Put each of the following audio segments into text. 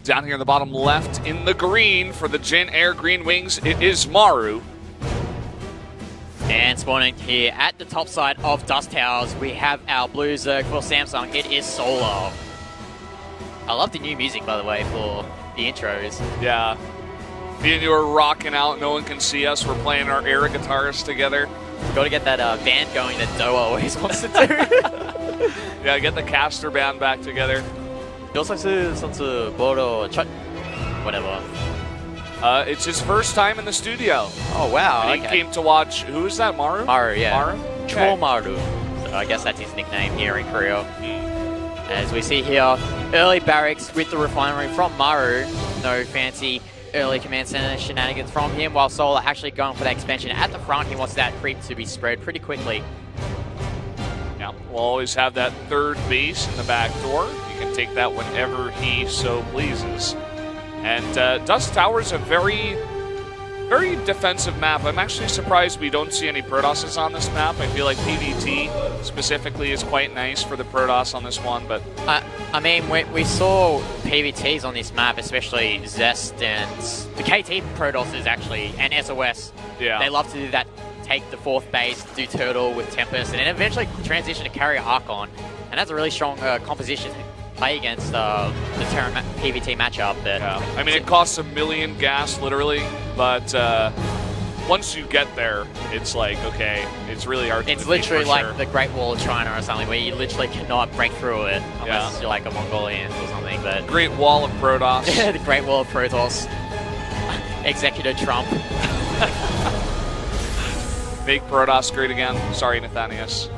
Down here in the bottom left, in the green for the Jin Air Green Wings, it is Maru. And spawning here at the top side of Dust Towers, we have our blue Zerg for Samsung. It is Solar. I love the new music, by the way, for the intros. Yeah. Me and you are rocking out. No one can see us. We're playing our air guitars together. Got to get that band going that Doa always wants to do. Yeah, get the caster band back together. Whatever. It's his first time in the studio. Oh, wow. And he came to watch, who is that, Maru? Maru, yeah. Maru? Okay. Maru. So I guess that's his nickname here in Korea. As we see here, early barracks with the refinery from Maru. No fancy early command center shenanigans from him, while Solar actually going for that expansion at the front. He wants that creep to be spread pretty quickly. Yeah, we'll always have that third base in the back door. You can take that whenever he so pleases. And Dust Tower is a very defensive map. I'm actually surprised we don't see any Protosses on this map. I feel like PvT specifically is quite nice for the Protoss on this one, but... I mean, we saw PvTs on this map, especially Zest and the KT Protosses actually, and SOS. Yeah. They love to do that, take the fourth base, do Turtle with Tempest, and then eventually transition to Carrier Archon. And that's a really strong composition to play against the Terran PvT matchup. That I mean, it costs 1 million gas, literally, but once you get there, it's like, okay, it's really hard to It's literally like sure. the Great Wall of China or something, where you literally cannot break through it unless you're like a Mongolian or something. But Great Wall of Protoss. the Great Wall of Protoss. Executive Trump. Make Protoss great again. Sorry, Nathanius.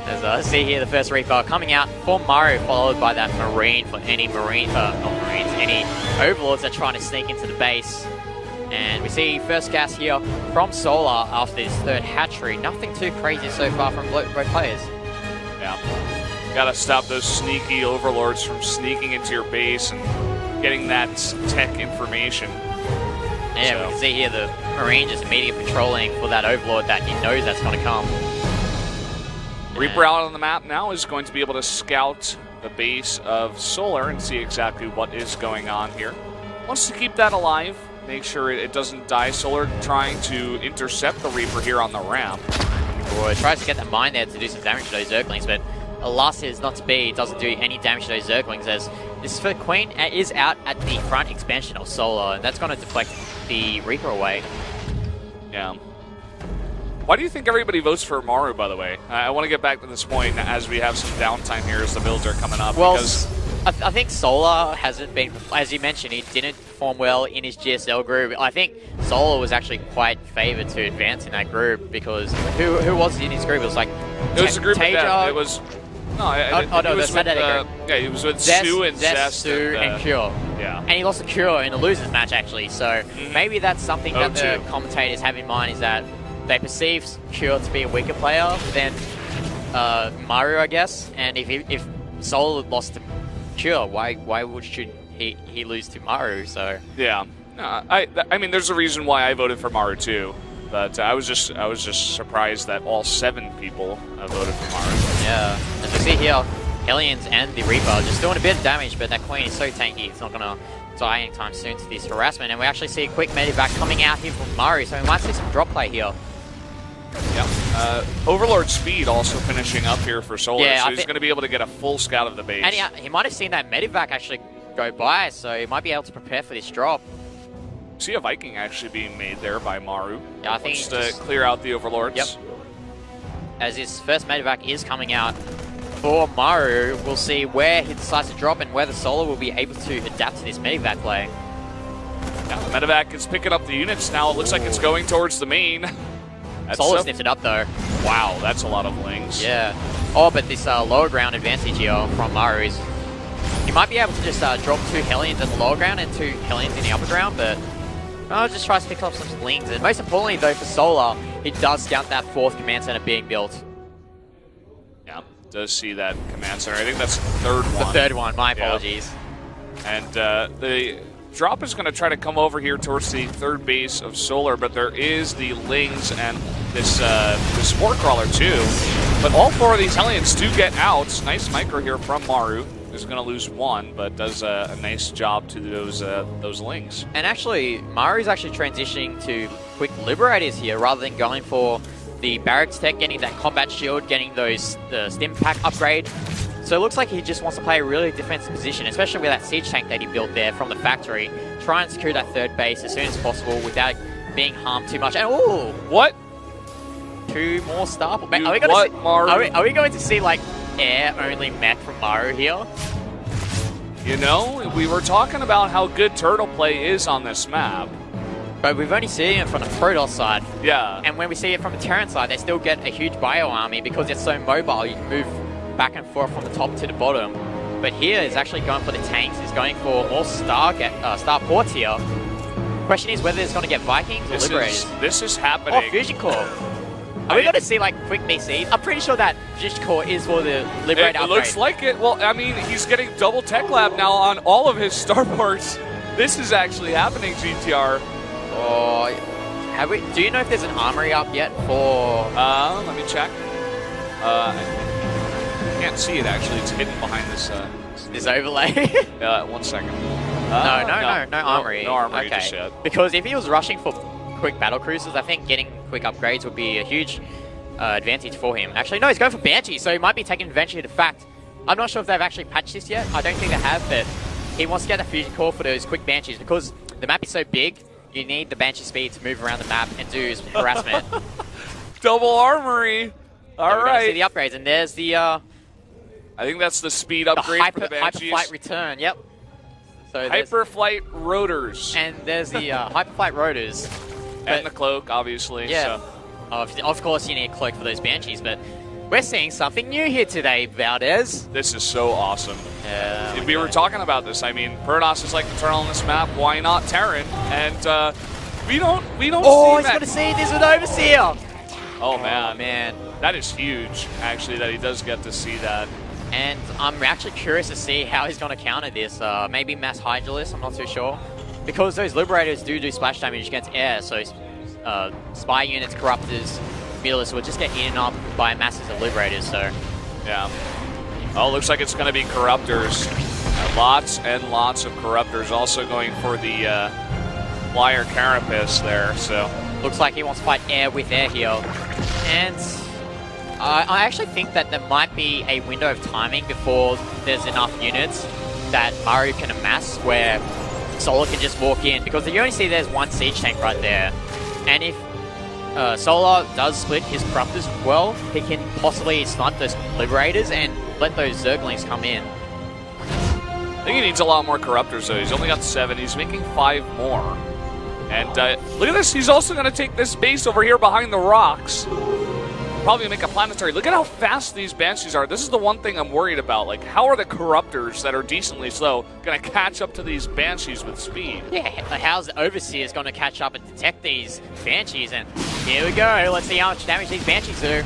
As I see here, the first Reaper coming out for Maru, followed by that Marine for any any Overlords that are trying to sneak into the base. And we see first gas here from Solar after this third hatchery. Nothing too crazy so far from both players. Yeah. Gotta stop those sneaky Overlords from sneaking into your base and getting that tech information. Yeah, we can see here the Marine just immediately patrolling for that Overlord that he knows that's going to come. Reaper out on the map now is going to be able to scout the base of Solar and see exactly what is going on here. Wants to keep that alive, make sure it doesn't die. Solar trying to intercept the Reaper here on the ramp. Or tries to get that mine there to do some damage to those Zerglings, but alas is not to be. It doesn't do any damage to those Zerglings, as this for Queen is out at the front expansion of Solar, and that's going to deflect the Reaper away. Yeah. Why do you think everybody votes for Maru, by the way? I want to get back to this point as we have some downtime here as the builds are coming up. Well, because I think Solar hasn't been, as you mentioned, he didn't perform well in his GSL group. I think Solar was actually quite favoured to advance in that group because who was in his group? It was like it was a group of them. It was he was with Sue and Zest and Cure. Yeah. And he lost to Cure in the losers match actually. So maybe that's something that the commentators have in mind, is that they perceive Cure to be a weaker player than Maru, I guess. And if Solar lost to Cure, why should he lose to Maru? So yeah, I mean, there's a reason why I voted for Maru too, but I was just surprised that all 7 people voted for Maru. Yeah, as we see here, Hellions and the Reaper just doing a bit of damage, but that Queen is so tanky, it's not gonna die anytime soon to this harassment. And we actually see a quick medivac coming out here from Maru, so we might see some drop play here. Yep. Overlord speed also finishing up here for Solar, yeah, so he's going to be able to get a full scout of the base. And he might have seen that medivac actually go by, so he might be able to prepare for this drop. See a Viking actually being made there by Maru. Yeah, I think just to clear out the Overlords. Yep. As his first medivac is coming out for Maru, we'll see where he decides to drop and whether Solar will be able to adapt to this medivac play. Yeah, the medivac is picking up the units now. It looks like it's going towards the main. Solar sniffed it up though. Wow, that's a lot of lings. Yeah. Oh, but this lower ground advantage here from Maru is he might be able to just drop 2 Hellions in the lower ground and 2 Hellions in the upper ground, but just tries to pick up some lings. And most importantly though for Solar, it does scout that 4th command center being built. Yeah, does see that command center. I think that's the 3rd one. The 3rd one, my apologies. And the drop is going to try to come over here towards the 3rd base of Solar, but there is the Lings and this Spore Crawler too. But all 4 of these Hellions do get out. Nice micro here from Maru. is going to lose one, but does a nice job to those lings. And actually, Maru's actually transitioning to quick liberators here rather than going for the barracks tech, getting that combat shield, getting the stim pack upgrade. So it looks like he just wants to play a really defensive position, especially with that siege tank that he built there from the factory. Try and secure that third base as soon as possible without being harmed too much. And ooh! What? 2 more star. Are we going to see like air-only mech from Maru here? You know, we were talking about how good turtle play is on this map. But we've only seen it from the Protoss side. Yeah. And when we see it from the Terran side, they still get a huge bio army because it's so mobile. You can move back and forth from the top to the bottom. But here is actually going for the tanks. He's going for more star ports here. Question is whether it's going to get Vikings or Liberators. This is happening. Oh, Fusion Core. Are we going to see like quick BCs? I'm pretty sure that Fusion Core is for the Liberator upgrade. It looks like it. Well, I mean, he's getting double tech lab now on all of his starports. This is actually happening, GTR. Oh, do you know if there's an armory up yet for... Let me check. I can't see it, actually. It's hidden behind this overlay. 1 second. No armory. No armory okay. just yet. Because if he was rushing for quick battle cruisers, I think getting quick upgrades would be a huge advantage for him. Actually, no, he's going for Banshee, so he might be taking advantage of the fact. I'm not sure if they've actually patched this yet. I don't think they have, but he wants to get the Fusion Core for those quick Banshees because the map is so big. You need the Banshee speed to move around the map and do harassment. Double armory. All right. See the upgrades, and there's the... I think that's the speed upgrade for the Banshees. Hyperflight return, yep. So Hyperflight rotors. And there's the Hyperflight rotors. And the cloak, obviously. Yeah. So. Of course you need a cloak for those Banshees, but we're seeing something new here today, Valdez. This is so awesome. Yeah. We were talking about this. I mean, Protoss is like the turtle on this map. Why not Terran? And we don't see that. Oh, he's going to see this with Overseer. Oh, man. Oh, man. That is huge, actually, that he does get to see that. And I'm actually curious to see how he's going to counter this. Maybe Mass Hydralisk, I'm not too sure. Because those Liberators do splash damage against air, so Spy units, Corruptors, Mutalists will just get eaten up by masses of Liberators, so... Yeah. Oh, looks like it's going to be Corruptors. Lots and lots of Corruptors also going for the Flyer Carapace there, so... Looks like he wants to fight air with air here. And... I actually think that there might be a window of timing before there's enough units that Maru can amass where Solar can just walk in, because you only see there's one siege tank right there. And if Solar does split his Corruptors well, he can possibly snipe those Liberators and let those Zerglings come in. I think he needs a lot more Corruptors, though. He's only got 7. He's making 5 more. And look at this. He's also going to take this base over here behind the rocks. Probably make a planetary. Look at how fast these Banshees are. This is the one thing I'm worried about. Like, how are the Corruptors that are decently slow going to catch up to these Banshees with speed? Yeah, how's the Overseers going to catch up and detect these Banshees? And here we go. Let's see how much damage these Banshees do.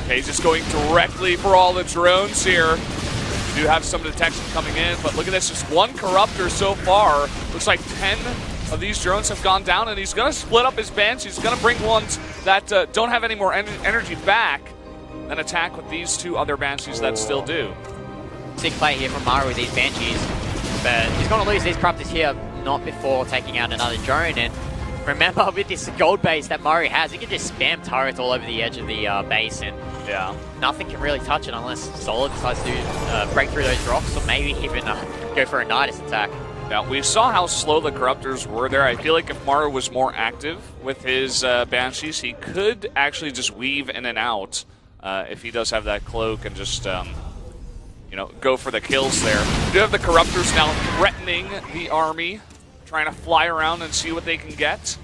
Okay, he's just going directly for all the drones here. We do have some detection coming in, but look at this. Just one Corruptor so far. Looks like 10 of these drones have gone down, and he's going to split up his Banshees. He's going to bring ones that don't have any more energy back, and attack with these 2 other Banshees that still do. Sick play here from Maru with these Banshees, but he's going to lose these Corruptors here, not before taking out another drone. And remember, with this gold base that Maru has, he can just spam turrets all over the edge of the base, and nothing can really touch it unless Solar decides to break through those rocks, or maybe even go for a Nidus attack. Now, we saw how slow the Corruptors were there. I feel like if Maru was more active with his Banshees, he could actually just weave in and out if he does have that cloak and just, you know, go for the kills there. We do have the Corruptors now threatening the army, trying to fly around and see what they can get.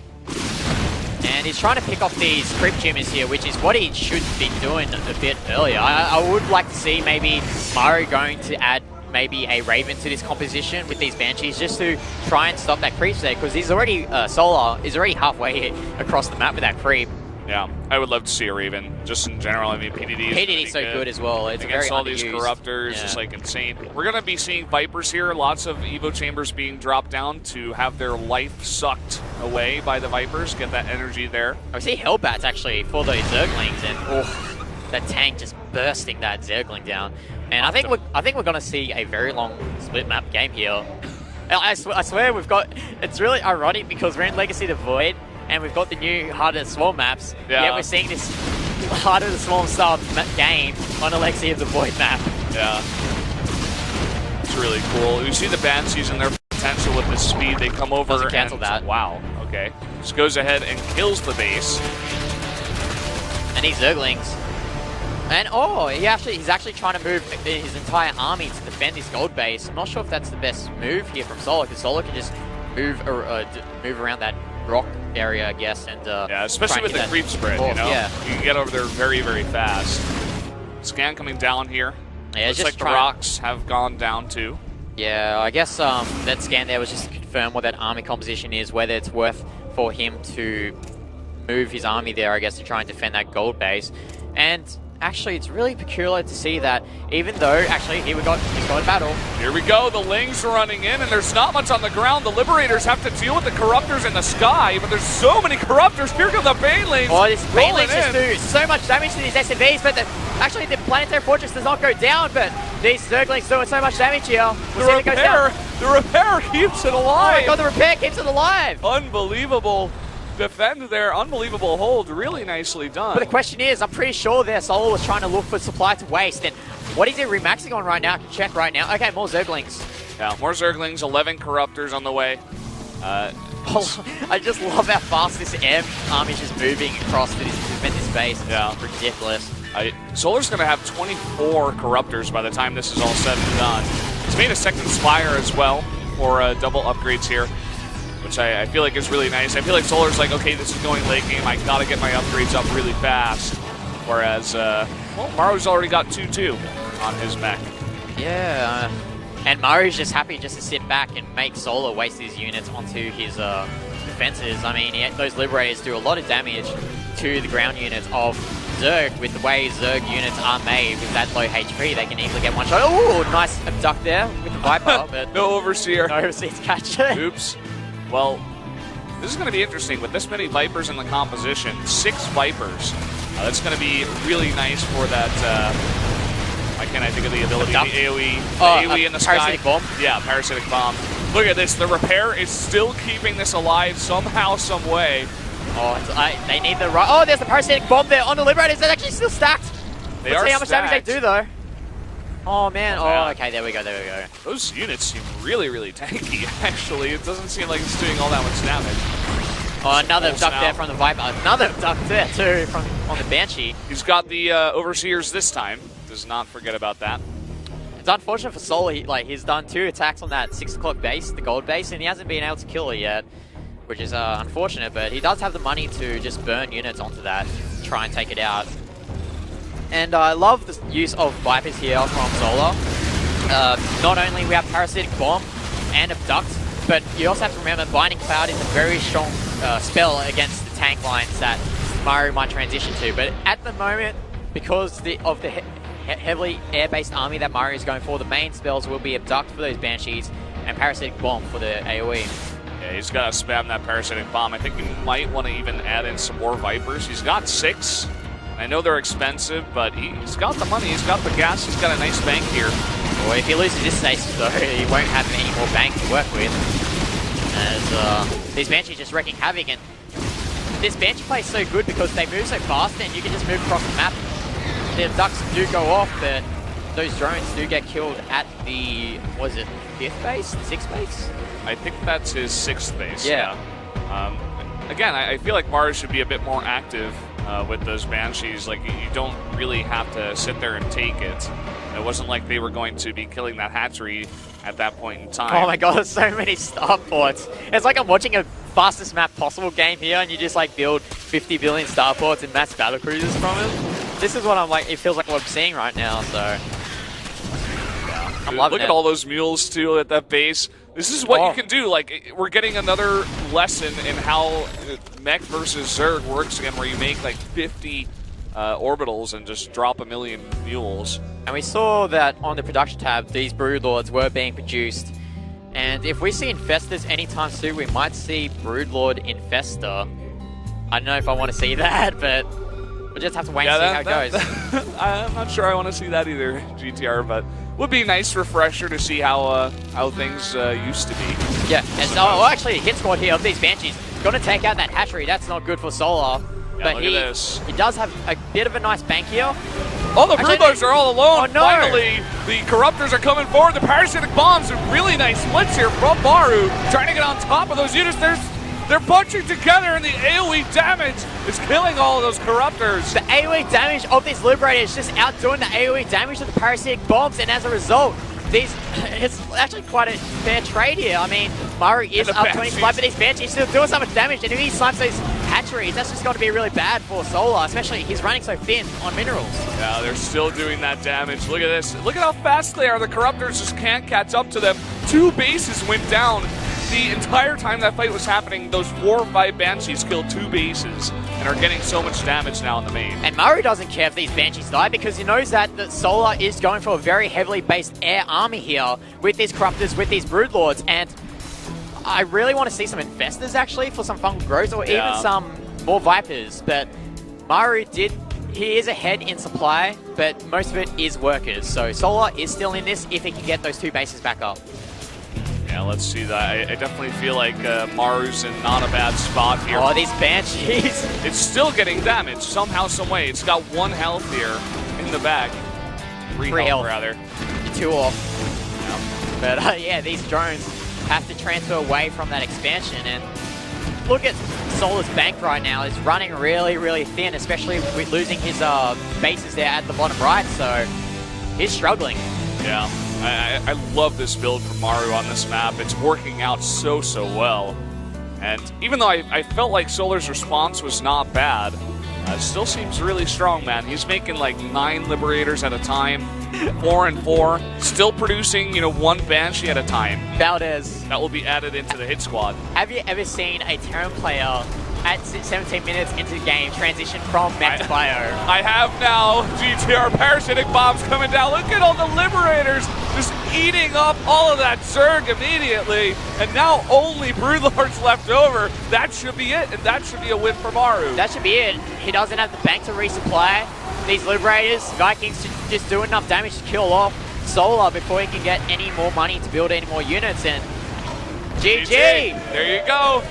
And he's trying to pick off these Crypt Tumors here, which is what he should be doing a bit earlier. I would like to see maybe Maru going to add maybe a Raven to this composition with these Banshees just to try and stop that creep there, because he's already, Solar is already halfway across the map with that creep. Yeah, I would love to see a Raven, just in general. I mean, PDD is so good as well. It's against very all these Corruptors, just like insane. We're going to be seeing Vipers here, lots of Evo Chambers being dropped down to have their life sucked away by the Vipers, get that energy there. I see Hellbats actually for those Zerglings, and that tank just bursting that Zergling down. And I think we're going to see a very long split map game here. I swear we've got. It's really ironic because we're in Legacy of the Void and we've got the new Heart of the Swarm maps. Yeah. Yet we're seeing this Heart of the Swarm style game on a Legacy of the Void map. Yeah. It's really cool. You see the Banshees and their potential with the speed. They come over Doesn't cancel that. Wow. Okay. Just goes ahead and kills the base. And these Zerglings. And he's actually trying to move his entire army to defend this gold base. I'm not sure if that's the best move here from Solo, because Solo can just move around that rock area, I guess. And yeah, especially with the creep spread, you know? Yeah. You can get over there very, very fast. Scan coming down here. Yeah, looks like the rocks have gone down too. Yeah, I guess that scan there was just to confirm what that army composition is, whether it's worth for him to move his army there, I guess, to try and defend that gold base. And actually, it's really peculiar to see that even though, actually, he's got a battle. Here we go, the Lings are running in, and there's not much on the ground. The Liberators have to deal with the Corruptors in the sky, but there's so many Corruptors. Here come the Banelings. Oh, this Banelings just do so much damage to these SCVs, but actually the Planetary Fortress does not go down, but these Zerglings doing so much damage here. The repair keeps it alive. Oh my god, the repair keeps it alive. Unbelievable defend there, unbelievable hold, really nicely done. But the question is, I'm pretty sure their Solo was trying to look for supply to waste, and what is he remaxing on right now? I can check right now. Okay, more Zerglings. Yeah, more Zerglings, 11 Corruptors on the way. I just love how fast this air army is just moving across to defend this base. Yeah. It's ridiculous. Solar's going to have 24 Corruptors by the time this is all said and done. He's made a second Spire as well for double upgrades here, which I feel like is really nice. I feel like Solar's like, okay, this is going late game. I got to get my upgrades up really fast. Whereas, well, Maru's already got 2-2 on his mech. Yeah, and Maru's just happy just to sit back and make Solar waste his units onto his defenses. I mean, those Liberators do a lot of damage to the ground units of Zerg. With the way Zerg units are made with that low HP, they can easily get one shot. Oh, nice abduct there with the Viper. But no Overseer. No Overseer to catch it. Oops. Well, this is going to be interesting with this many Vipers in the composition. 6 Vipers. That's going to be really nice for that. Why can't I think of the ability? The AoE. AoE in the sky. Parasitic Bomb? Yeah, Parasitic Bomb. Look at this. The repair is still keeping this alive somehow, some way. Oh, they need the right. Oh, there's the Parasitic Bomb there on the Liberators. They're actually still stacked. Let's see how much damage they do, though. Oh, man. Oh, okay. There we go. There we go. Those units seem really, really tanky, actually. It doesn't seem like it's doing all that much damage. Oh, another abduct there from the Viper. Another abduct there, too, on the Banshee. He's got the Overseers this time. Does not forget about that. It's unfortunate for Solar. He's done 2 attacks on that 6 o'clock base, the gold base, and he hasn't been able to kill it yet, which is unfortunate, but he does have the money to just burn units onto that, try and take it out. And I love the use of Vipers here from Solar. Not only we have Parasitic Bomb and Abduct, but you also have to remember Binding Cloud is a very strong spell against the tank lines that Maru might transition to. But at the moment, because of the heavily air-based army that Maru is going for, the main spells will be Abduct for those Banshees and Parasitic Bomb for the AoE. Yeah, he's got to spam that Parasitic Bomb. I think he might want to even add in some more Vipers. He's got 6. I know they're expensive, but he's got the money, he's got the gas, he's got a nice bank here. Well, if he loses this station, though, he won't have any more bank to work with. As these Banshees just wrecking havoc, and this Banshee play is so good because they move so fast and you can just move across the map. The ducks do go off, but those drones do get killed at the, what is it, 5th base? 6th base? I think that's his 6th base, yeah. Again, I feel like Mars should be a bit more active with those Banshees. Like, you don't really have to sit there and take it. It wasn't like they were going to be killing that hatchery at that point in time. Oh my god, there's so many starports. It's like I'm watching a fastest map possible game here and you just like build 50 billion starports and mass battle cruisers from it. This is what I'm like, it feels like what I'm seeing right now, so. Yeah. I'm loving it. Look at all those mules too at that base. This is what you can do. Like, we're getting another lesson in how mech versus Zerg works again, where you make like 50 orbitals and just drop a million mules. And we saw that on the production tab, these Broodlords were being produced. And if we see Infestors anytime soon, we might see Broodlord Infestor. I don't know if I want to see that, but We'll just have to wait and see how it goes. I'm not sure I want to see that either, GTR, but would be a nice refresher to see how things used to be. Yeah, and so actually a hit squad here of these Banshees. Going to take out that hatchery. That's not good for Solar. Yeah, but look at this. He does have a bit of a nice bank here. Oh, the Broodlords are all alone. Oh, no. Finally, the Corruptors are coming forward. The Parasitic Bombs, really nice splits here from Maru, trying to get on top of those units. They're bunching together, and the AoE damage is killing all of those Corruptors. The AoE damage of these Liberators is just outdoing the AoE damage of the Parasitic Bombs, and as a result, it's actually quite a fair trade here. I mean, Maru is up 25, but these Banshees still doing so much damage, and if he slams these hatcheries, that's just going to be really bad for Solar, especially he's running so thin on minerals. Yeah, they're still doing that damage. Look at this. Look at how fast they are. The Corruptors just can't catch up to them. 2 bases went down. The entire time that fight was happening, those 4 or 5 Banshees killed 2 bases and are getting so much damage now in the main. And Maru doesn't care if these Banshees die because he knows that Solar is going for a very heavily based air army here with these Corruptors, with these Broodlords, and I really want to see some Infestors actually for some fungal growths or even some more Vipers, but Maru he is ahead in supply, but most of it is workers, so Solar is still in this if he can get those 2 bases back up. Yeah, let's see that. I definitely feel like Maru's in not a bad spot here. Oh, these Banshees. It's still getting damaged somehow, some way. It's got 1 health here in the back. 3 health, rather. 2 off. Yeah. But yeah, these drones have to transfer away from that expansion. And look at Solar's bank right now. It's running really, really thin, especially with losing his bases there at the bottom right. So he's struggling. Yeah. I love this build from Maru on this map. It's working out so well. And even though I felt like Solar's response was not bad, it still seems really strong, man. He's making like 9 Liberators at a time, 4 and 4, still producing, 1 Banshee at a time. Valdez. That will be added into the hit squad. Have you ever seen a Terran player at 17 minutes into the game transition from mech to bio? I have now. GTR Parasitic Bombs coming down. Look at all the Liberators just eating up all of that Zerg immediately. And now only Broodlords left over. That should be it, and that should be a win for Maru. That should be it. He doesn't have the bank to resupply. These Liberators, Vikings should just do enough damage to kill off Solar before he can get any more money to build any more units. And GG! There you go.